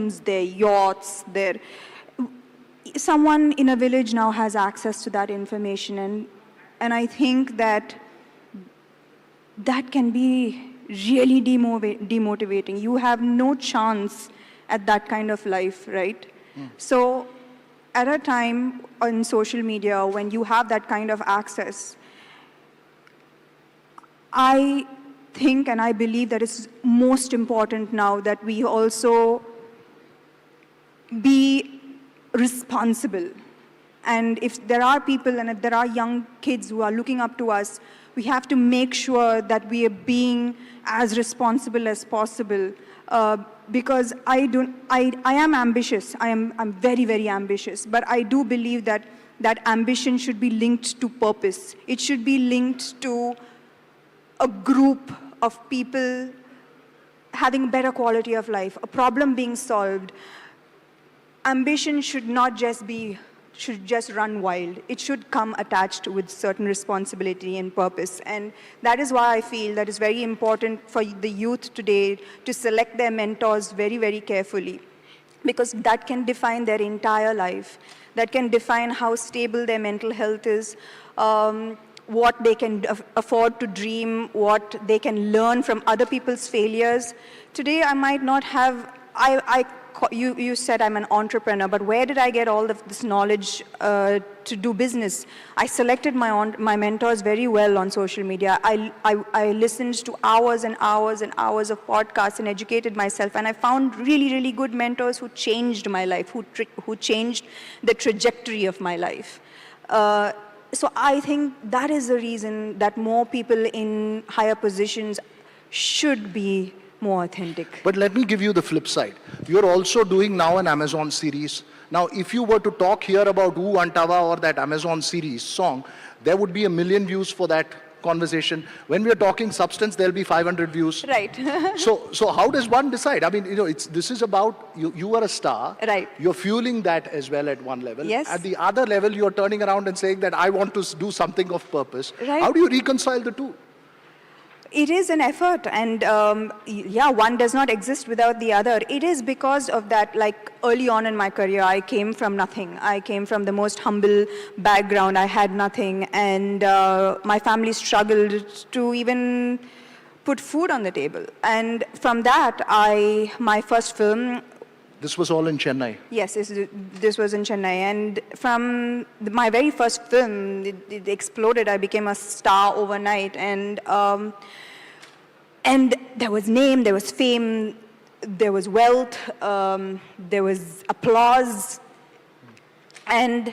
homes, their yachts, someone in a village now has access to that information, and I think that can be really demotivating. You have no chance at that kind of life, right? So at a time on social media when you have that kind of access, I think and I believe that it's most important now that we also be responsible. And if there are people and if there are young kids who are looking up to us, we have to make sure that we are being as responsible as possible. Because I am ambitious. I'm very, very ambitious. But I do believe that ambition should be linked to purpose. It should be linked to a group of people having better quality of life, a problem being solved. Ambition should just run wild. It should come attached with certain responsibility and purpose. And that is why I feel that it's very important for the youth today to select their mentors very, very carefully, because that can define their entire life. That can define how stable their mental health is, what they can afford to dream, what they can learn from other people's failures. Today, I might not have, you said I'm an entrepreneur, but where did I get all of this knowledge to do business? I selected my mentors very well on social media. I listened to hours and hours and hours of podcasts and educated myself, and I found really, really good mentors who changed my life, who changed the trajectory of my life. So I think that is the reason that more people in higher positions should be more authentic. But let me give you the flip side. You're also doing now an Amazon series. Now, if you were to talk here about Ooh Antava or that Amazon series song, there would be 1 million views for that conversation. When we are talking substance, there'll be 500 views. Right. So how does one decide? I mean, this is about, you are a star. Right. You're fueling that as well at one level. Yes. At the other level, you're turning around and saying that I want to do something of purpose. Right. How do you reconcile the two? It is an effort, and yeah, one does not exist without the other. It is because of that, like early on in my career, I came from nothing. I came from the most humble background. I had nothing, and my family struggled to even put food on the table. And from that, my first film... This was all in Chennai? Yes, this was in Chennai. And from my very first film, it exploded. I became a star overnight. And there was name, there was fame, there was wealth, there was applause. And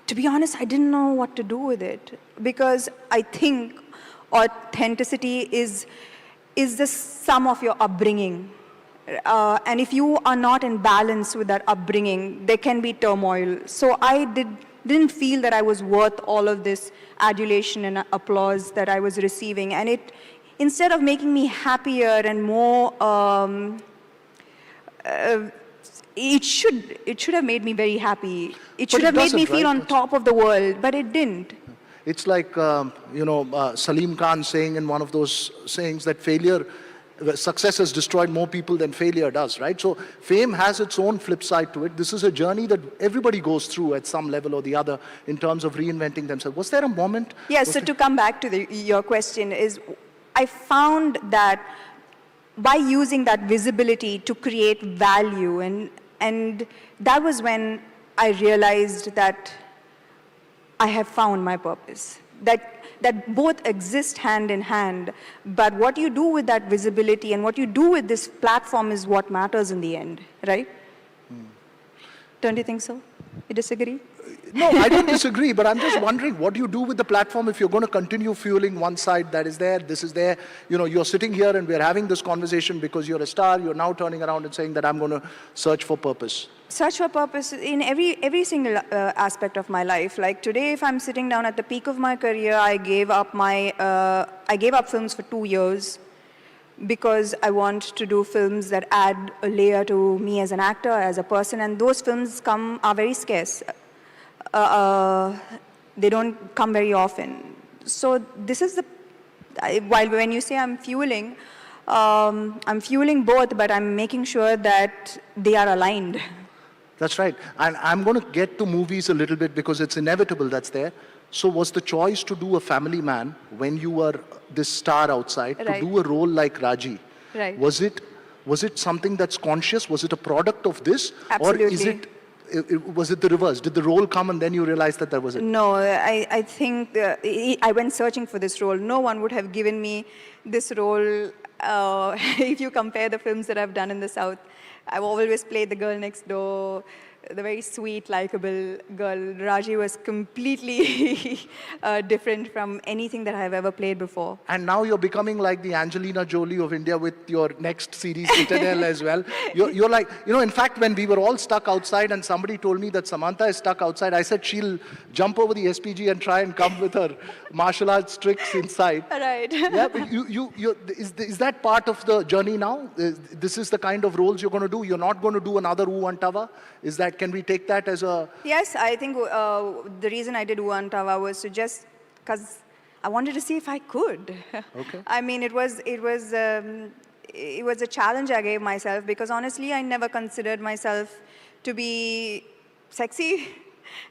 to be honest, I didn't know what to do with it. Because I think authenticity is the sum of your upbringing. And if you are not in balance with that upbringing, there can be turmoil. So I didn't feel that I was worth all of this adulation and applause that I was receiving. And instead of making me happier and more, it should have made me very happy. It should have made me feel on top of the world, but it didn't. It's like, Salim Khan saying in one of those sayings that success has destroyed more people than failure does, right? So fame has its own flip side to it. This is a journey that everybody goes through at some level or the other in terms of reinventing themselves. Was there a moment? Yes, so to come back to your question is, I found that by using that visibility to create value, and that was when I realized that I have found my purpose. That both exist hand in hand, but what you do with that visibility and what you do with this platform is what matters in the end, right? Don't you think so? You disagree? No, I don't disagree, but I'm just wondering, what do you do with the platform if you're going to continue fueling one side that is there, this is there? You're sitting here and we're having this conversation because you're a star. You're now turning around and saying that I'm going to search for purpose. Search for purpose in every single aspect of my life. Like today, if I'm sitting down at the peak of my career, I gave up films for 2 years because I want to do films that add a layer to me as an actor, as a person, and those films are very scarce. They don't come very often. So this is when you say I'm fueling, I'm fueling both, but I'm making sure that they are aligned. That's right. And I'm going to get to movies a little bit because it's inevitable that's there. So was the choice to do a family man when you were this star outside, Right. to do a role like Raji? Right. Was it something that's conscious? Was it a product of this? Absolutely. Or was it the reverse? Did the role come and then you realized that was it? No, I think I went searching for this role. No one would have given me this role if you compare the films that I've done in the South. I've always played the girl next door, the very sweet, likable girl. Raji was completely different from anything that I've ever played before. And now you're becoming like the Angelina Jolie of India with your next series, Citadel, as well. You're like, in fact, when we were all stuck outside and somebody told me that Samantha is stuck outside, I said she'll jump over the SPG and try and come with her martial arts tricks inside. Right. Yeah, but is that part of the journey now? This is the kind of roles you're going to do? You're not going to do another Wu Antava? Is that, can we take that as a... Yes, I think the reason I did Wu Antava was to just, because I wanted to see if I could. Okay. I mean, it was a challenge I gave myself because honestly, I never considered myself to be sexy.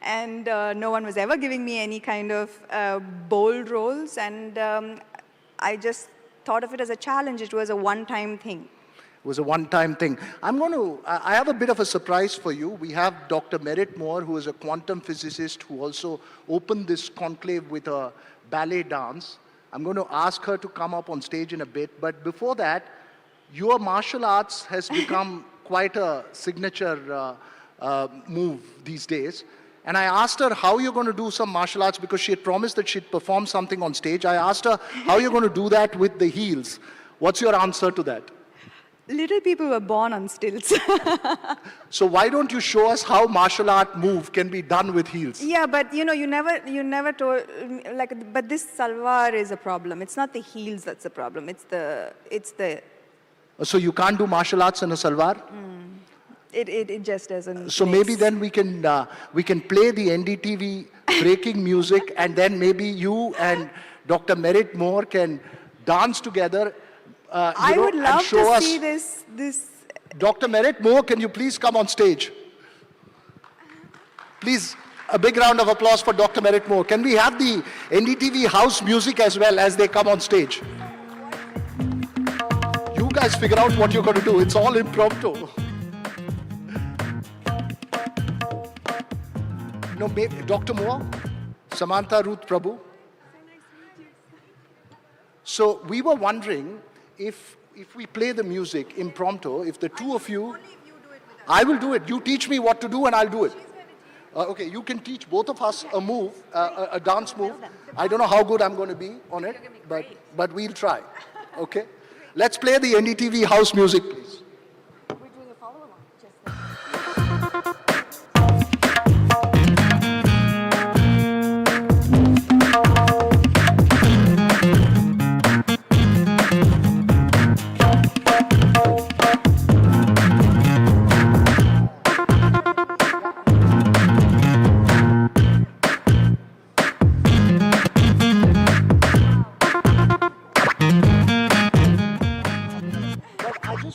And no one was ever giving me any kind of bold roles. And I just thought of it as a challenge. It was a one-time thing. It was a one-time thing. I have a bit of a surprise for you. We have Dr. Merritt Moore, who is a quantum physicist who also opened this conclave with a ballet dance. I'm going to ask her to come up on stage in a bit. But before that, your martial arts has become quite a signature move these days. And I asked her how you're going to do some martial arts because she had promised that she'd perform something on stage. I asked her how you're going to do that with the heels. What's your answer to that? Little people were born on stilts. So why don't you show us how martial art move can be done with heels? Yeah, but you never told, but this salwar is a problem. It's not the heels that's the problem. It's the. So you can't do martial arts in a salwar? It just doesn't. So maybe then we can play the NDTV breaking music, and then maybe you and Dr. Merritt Moore can dance together. I would love to see this. Dr. Merritt Moore, can you please come on stage? Please, a big round of applause for Dr. Merritt Moore. Can we have the NDTV house music as well as they come on stage? You guys figure out what you're going to do. It's all impromptu. No, maybe Dr. Moore, Samantha, Ruth, Prabhu. So we were wondering if we play the music impromptu, if the two of you, I will do it. You teach me what to do and I'll do it. Okay, you can teach both of us a move, a dance move. I don't know how good I'm going to be on it, but we'll try. Okay? Let's play the NDTV house music, please. We're doing a follow-along.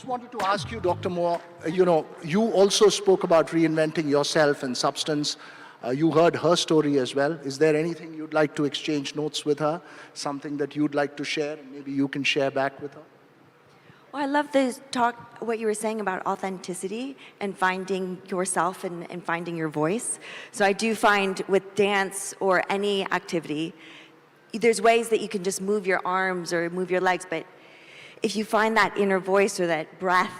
Wanted to ask you, Dr. Moore, you also spoke about reinventing yourself and substance. You heard her story as well. Is there anything you'd like to exchange notes with her? Something that you'd like to share, and maybe you can share back with her? Well, I love what you were saying about authenticity and finding yourself and finding your voice. So I do find with dance or any activity, there's ways that you can just move your arms or move your legs, but if you find that inner voice or that breath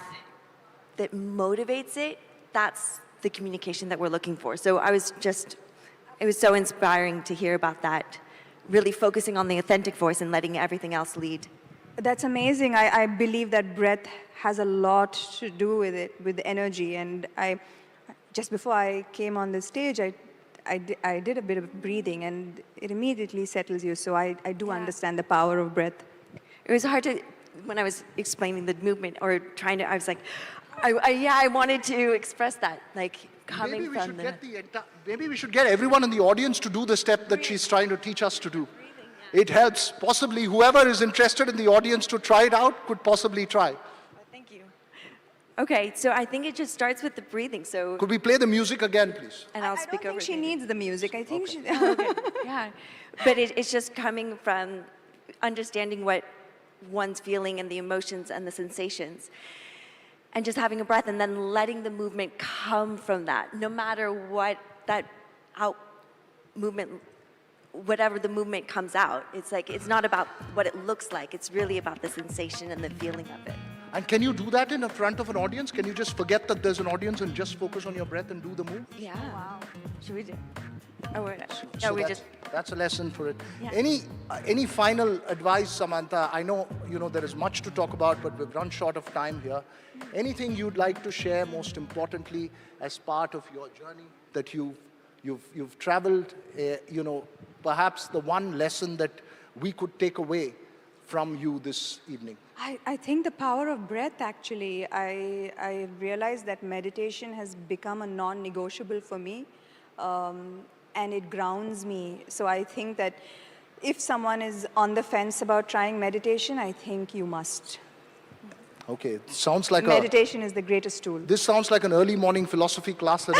that motivates it, that's the communication that we're looking for. So it was so inspiring to hear about that, really focusing on the authentic voice and letting everything else lead. That's amazing. I believe that breath has a lot to do with it, with energy. And just before I came on the stage, I did a bit of breathing, and it immediately settles you. So I do understand the power of breath. It was hard to, when I was explaining the movement or I was like, I wanted to express that, like coming from the... Maybe we should get everyone in the audience to do the step that she's trying to teach us to do. it helps. Possibly whoever is interested in the audience to try it out could possibly try. Thank you. Okay, so I think it just starts with the breathing. So, Could we play the music again, please? and I'll I speak don't over think she maybe. needs the music. I think she... Yeah, but it's just coming from understanding what one's feeling and the emotions and the sensations, and just having a breath and then letting the movement come from that, no matter what that movement, whatever the movement comes out. It's like, it's not about what it looks like, it's really about the sensation and the feeling of it. And can you do that in front of an audience? Can you just forget that there's an audience and just focus on your breath and do the move? Yeah. Wow. Should we do? Oh, we're not. So No, we that's, just. that's a lesson for it. Yeah. Any final advice, Samantha? I know there is much to talk about, but we've run short of time here. Anything you'd like to share, most importantly, as part of your journey that you've traveled? Perhaps the one lesson that we could take away from you this evening. I think the power of breath, actually. I realized that meditation has become a non-negotiable for me, and it grounds me. So I think that if someone is on the fence about trying meditation, I think you must. Okay, sounds like Meditation is the greatest tool. This sounds like an early morning philosophy class, at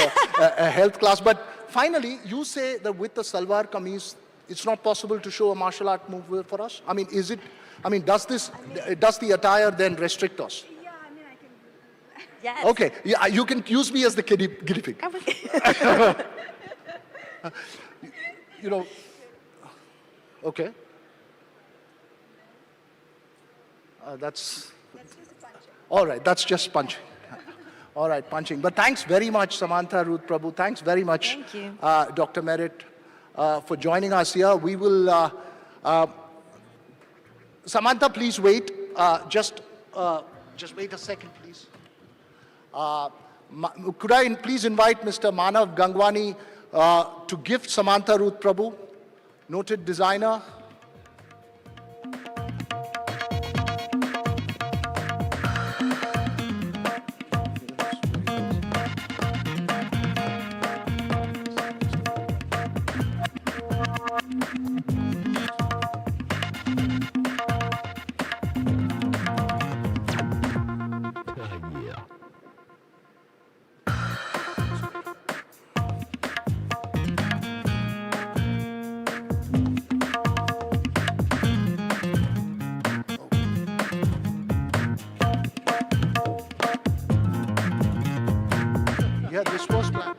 a health class. But finally, you say that with the salwar kameez, it's not possible to show a martial art move for us? I mean, does the attire then restrict us? Yeah, I mean, I can do that. Yes. Okay, yeah, you can use me as the guinea pig. Okay. That's all right. That's just punching. All right, punching. But thanks very much, Samantha, Ruth, Prabhu. Thanks very much, Thank you. Dr. Merritt, for joining us here. We will. Samantha, please wait. Just wait a second, please. Could I please invite Mr. Manav Gangwani to gift Samantha Ruth Prabhu, noted designer. Yeah, this was planned.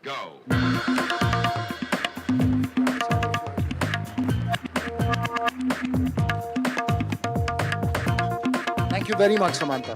Go. Thank you very much, Samantha.